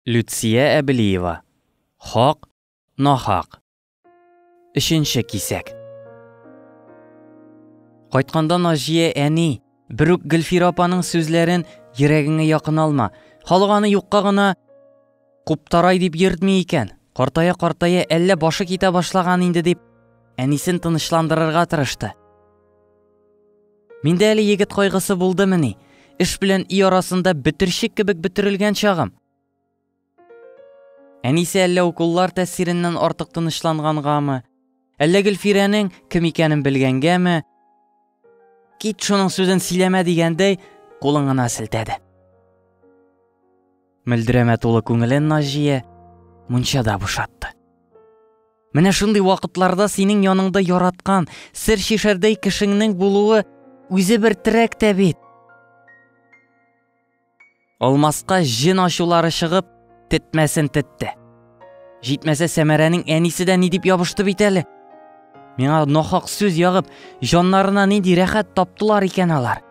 Люция Әбілиева. Хақ, нахақ. 3-ші кисәк. Қайтқандан ажие әни, бірук Гүлфира апаның сүзләрен йөрәгеңә якын алма. Халыганы юкка гына куптарай дип йөртми икән. Картая әллә башы китә башлаган инде дип, әнисен тынычландырырга тырышты. Миндә әле егет кайгысы булдымыни? Эш белән үй арасында бетершек кебек бетерелгән чагым. Әнисе әллә укуллар тәсиреннән артык тынычлангангамы? Әллә Гөлфирәнең кем икәнен белгәнгәме? Кит шуның сүзен сөйләмә дигәндәй, кулын гына селтәде. Мөлдерәмә тулы күңелен Наҗия мунчада бушатты. Менә шундый вакытларда синең яныңда яраткан, сер шишәрдәй кешеңнең булуы үзе бер терәк тә бит. Алмаска җен ачулары чыгып, тетмәсен тетте. Җитмәсә Сәмәрәнең әнисе дә ни дип ябышты бит әле. Миңа нахак сүз ягып, җаннарына нинди рәхәт таптылар икән алар.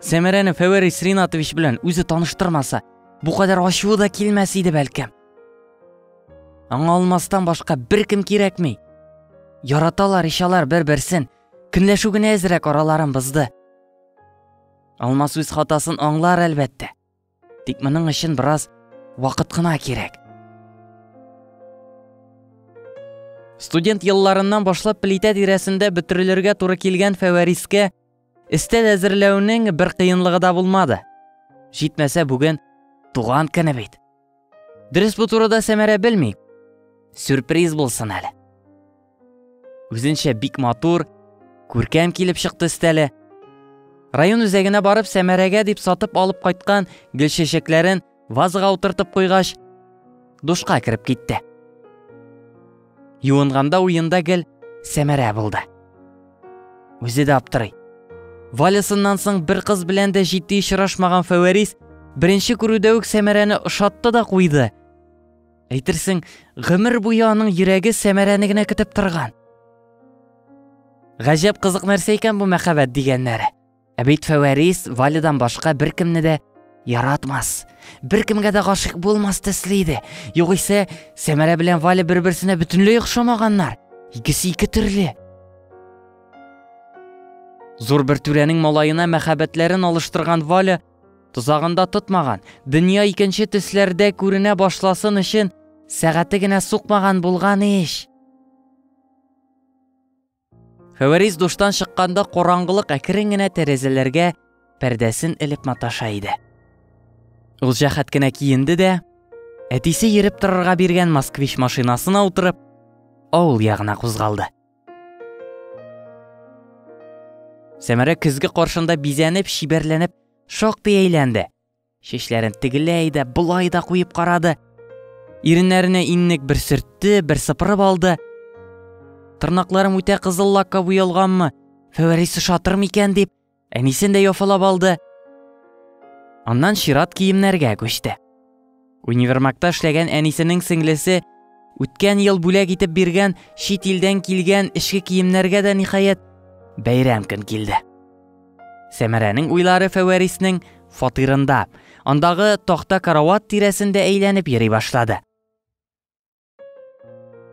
Сәмәрәне Фәвәрис Ринатович белән үзе таныштырмаса, бу кадәр ачуы да килмәс иде бәлкем. Аңа алмастан башка беркем кирәкми. Яраталар ишалар бер-берсен, көнләшү генә әзрәк араларын бызды. Алмас үз хатасын аңлар әлбәттә. Тик моның өчен бераз вакыт кына кирәк. Студент елларыннан башлап плита тирәсендә бөтерелергә туры килгән Фәвәрискә өстәл әзерләүнең бер кыенлыгы да булмады. Җитмәсә бүген туган көне бит. Дөрес бу турыда Сәмәрә белми. Сюрприз булсын әле. Үзенчә бик матур, күркәм килеп чыкты өстәле. Район үзәгенә барып Сәмәрәгә дип сатып алып кайткан гөл чәчәкләрен вазга утыртып куйгач, душка кирип китте. Юынганда уенда гел Сәмәрә булды. Үзе дә аптырый. Валесыннан соң бер кыз белән дә җитди очрашмаган Фәвәрис беренче күрүдә үк Сәмәрәне ошатты да куйды. Әйтерсең, гомер буе аның йөрәге Сәмәрәне генә көтеп торган. Гаҗәп кызык нәрсә икән бу мәхәббәт дигәннәре. Ә бит Фәвәрис Валидан башка беркемне дә яратмас. Беркемгә дә гашык булмас төсле иде. Югыйсә, Сәмәрә белән Вали бер-берсенә бөтенләй охшамаганнар. Икесе ике төрле. Зур бер түрәнең малаена мәхәббәтләрен алыштырган Вали тузагында тотмаган, дөнья икенче төсләрдә күренә башласын өчен сәгате генә сукмаган булган иш. Фәвәрис душтан чыкканда караңгылык әкрен генә тәрәзәләргә пәрдәсен элеп маташа иде. Ул җәһәт кенә киенде дә, әтисе йөреп торырга биргән Москвич машинасына утырып, авыл ягына кузгалды. Сәмәрә көзге каршында бизәнеп, шибәрләнеп, шактый әйләнде. Чәчләрен тегеләй дә, булай да куеп карады. Иреннәренә иннек бер сөртте, бер сыпырып алды. Тырнакларым үтә кызыл лакка буялганмы? Фәвәрис шатырмы икән дип, әнисен дә яфалап алды. Аннан чират киемнәргә күчте. Универмагта эшләгән әнисенең сеңлесе үткән ел бүләк итеп биргән чит илдән килгән эшке киемнәргә дә ниһаять бәйрәм көн килде. Сәмәрәнең уйлары Фәвәриснең фатирында, андагы тахта карават тирәсендә әйләнеп йөри башлады.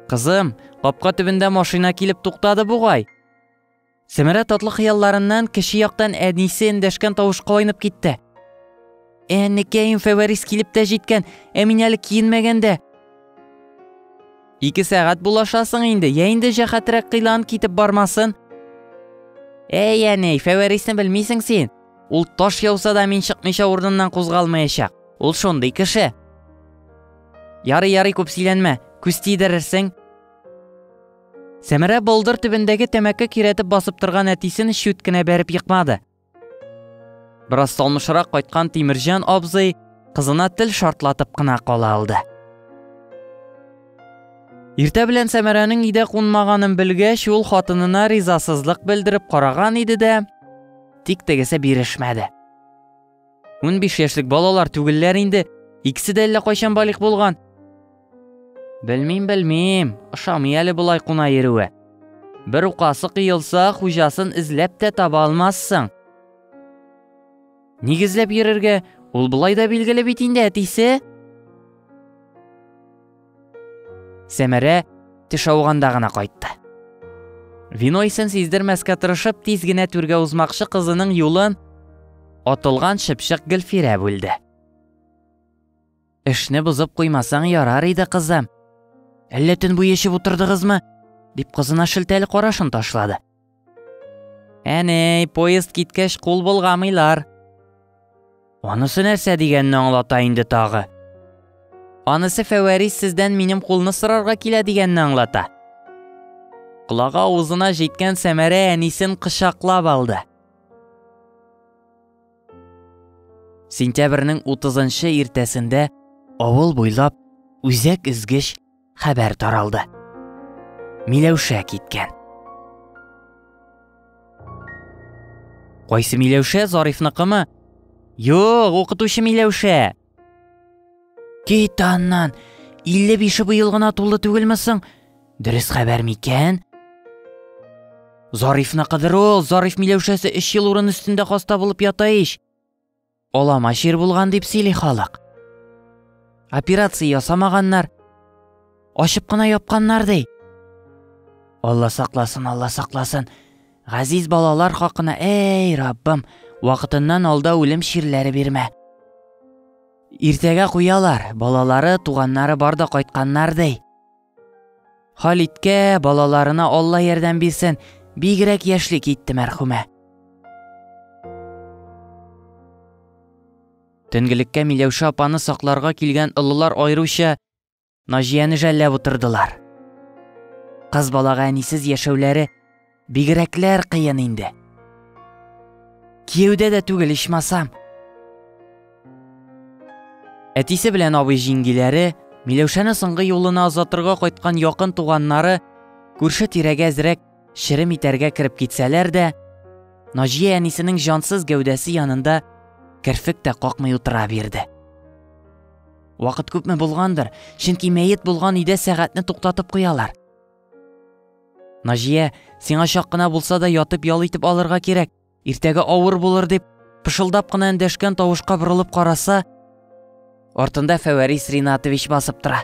Кызым, капка төбендә машина килеп туктады бугай. Сәмәрә татлы хыялларыннан кеше яктан әнисе эндәшкән тавышка айнып китте. Әнекәем Фәвәрис килеп тә җиткән, ә мин әле киенмәгәндә. 2 сәгать булашасың инде, я инде җәһәтрәк кыйлан китеп бармасын. Әй әней, Фәвәрисне белмисең син. Ул таш яуса да мин чыкмыйча урыннан кузгалмаячак. Ул шундый кеше. Ярый, күп сөйләнмә, күз тидерерсең. Сәмәрә болдыр төбендәге тәмәке киретеп басып торган әтисен шүт кенә бәреп йыкмады. Бераз салмышрак кайткан Тимирҗан абзый кызына тел шартлатып кына кала алды. Иртә белән Сәмәрәнең өйдә кунмаганын белгәч, ул хатынына ризасызлык белдереп караган иде дә, тик тегесе бирешмәде. 15 яшьлек балалар түгелләр инде, икесе дә әллә кайчан балык булган. Белмим, ошамый әле булай куна йөрүе. Бер укасы кыелса, хуҗасын эзләп тә таба алмассың. Нигезләп йөрергә, Ул булай да билгеле бит инде, әтисе. Сәмәрә теш ауганда гына кайтты. Вино исен сиздермәскә тырышып, тиз генә түргә узмакчы кызының юлын атылган шыпшык Гөлфирә бүлде. Эшне бозып куймасаң ярар иде, кызым. Әллә төн буе эчеп утырдыгызмы? Дип кызына шелтәле карашын ташлады. Әнәй, поезд киткәч кул булгамыйлар. Анысы нәрсә дигәнне аңлата инде тагы. Анысы Фәвәрис сездән минем кулны сорарга килә дигәнне аңлата. Кулага авызына җиткән Сәмәрә әнисен кочаклап алды. Сентябрьнең 30-нчы иртәсендә авыл буйлап үзәк изгеч хәбәр таралды. Миләүшә киткән. Кайсы Миләүшә, Зарифныкымы? Юк, укытучы Миләүшә. Кит аннан, 55 быел гына тулды түгелме соң? Дөрес хәбәр микән? Зарифныкыдыр ул, Зариф Миләүшәсе 3 ел урын өстендә хаста булып ята ич. Алама шир булган дип сөйли халык. Операция ясамаганнар, ашып кына япканнар ди. Алла сакласын, Алла сакласын. Газиз балалар хакына, эй Раббым, вакытыннан алда үлем ширләре бирмә. Иртәгә куялар, балалары, туганнары бар да кайтканнар ди. Халиткә, балаларына Алла ярдәм бирсен, бигрәк яшьлек итте мәрхүмә. Төнгелеккә Миләүшә апаны сакларга килгән олылар айруча Наҗияне жәлләп утырдылар. Кыз балага әнисез яшәүләре бигрәкләр кыен инде. Кияүдә дә түгел ичмасам. Әтисе белән абый җиңгиләре, Миләүшәне соңгы юлына озатырга кайткан якын туганнары күрше тирәгә әзрәк ширем итәргә кереп китсәләр дә, Наҗия әнисенең җансыз гәүдәсе янында керфек тә какмый утыра бирде. Вакыт күпме булгандыр, чөнки мәет булган өйдә сәгатьне туктатып куялар. Наҗия, сиңа чак кына булса да ятып ял итеп алырга кирәк, иртәгә авыр булыр дип, пышылдап кына эндәшкән тавышка борылып караса, артында Фәвәрис Ринатович басып тора.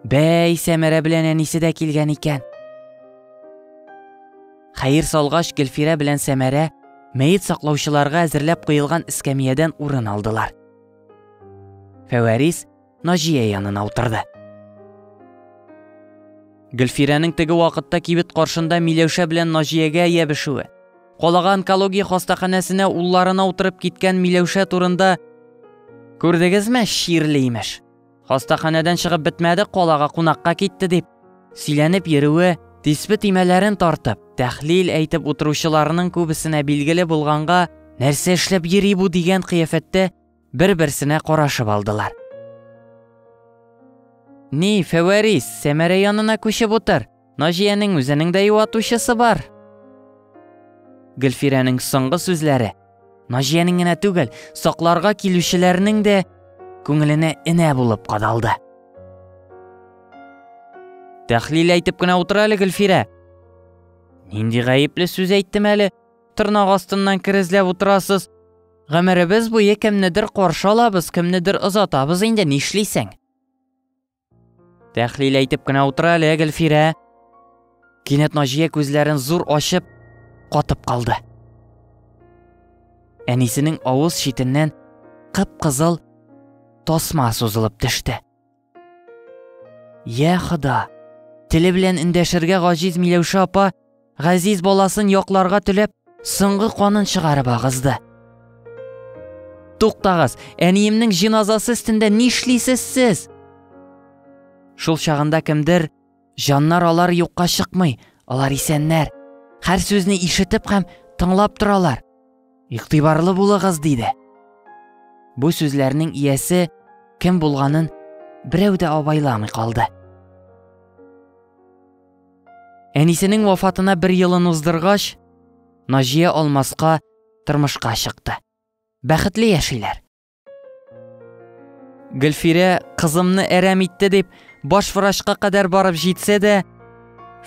Бәй, Сәмәрә белән әнисе дә килгән икән. Хәер салгач, Гөлфирә белән Сәмәрә мәет саклаучыларга әзерләп куелган эскәмиядән урын алдылар. Фәвәрис Наҗия янына утырды. Гөлфирәнең теге вакытта кибет каршында Миләүшә белән Наҗиягә ябышуы, калага онкология хастаханәсенә улларына утырып киткән Миләүшә турында күрдегезме, ширле имеш. Хастаханәдән чыгып бетмәде, калага кунакка китте дип сөйләнеп йөрүе, тиспе тимәләрен тартып, тәхлил әйтеп утыручыларның күбесенә билгеле булганга, нәрсә эшләп йөри бу дигән кыяфәттә бер-берсенә карашып алдылар. Ни, Фәвәрис, Сәмәрә янына күчеп утыр. Наҗиянең үзенең дә юатучысы бар. Гөлфирәнең соңгы сүзләре Наҗиянең генә түгел, сакларга килүчеләрнең дә күңеленә энә булып кадалды. Тәхлил әйтеп кенә утыр әле, Гөлфирә. Нинди гаепле сүз әйттем әле? Тырнак астыннан керезләп утырасыз. Гомеребез буе кемнедер каршы алабыз, кемнедер озатабыз инде, нишлисең? Тәхлил әйтеп кенә утыр әле, Гөлфирә. Кинәт Наҗия күзләрен зур ачып, катып калды. Әнисенең авыз читеннән кып-кызыл тасма сузылып төште. Я Хода, теле белән эндәшергә гаҗиз Миләүшә апа, газиз баласын якларга теләп, соңгы канын чыгарып агызды. Туктагыз, әниемнең җиназасы өстендә нишлисез сез? Шул чагында кемдер, җаннар алар юкка чыкмый, алар исәннәр. Һәр сүзне ишетеп һәм тыңлап торалар. Игътибарлы булыгыз диде. Бу сүзләрнең иясе кем булганын берәү дә абайламый калды. Әнисенең вафатына 1 елын уздыргач, Наҗия алмаска тормышка чыкты. Бәхетле яшиләр. Гөлфирә кызымны әрәм итте дип баш врачка кадәр барып җитсә дә,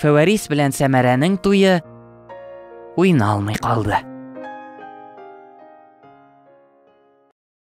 Фәвәрис белән Сәмәрәнең туе уйналмый калды.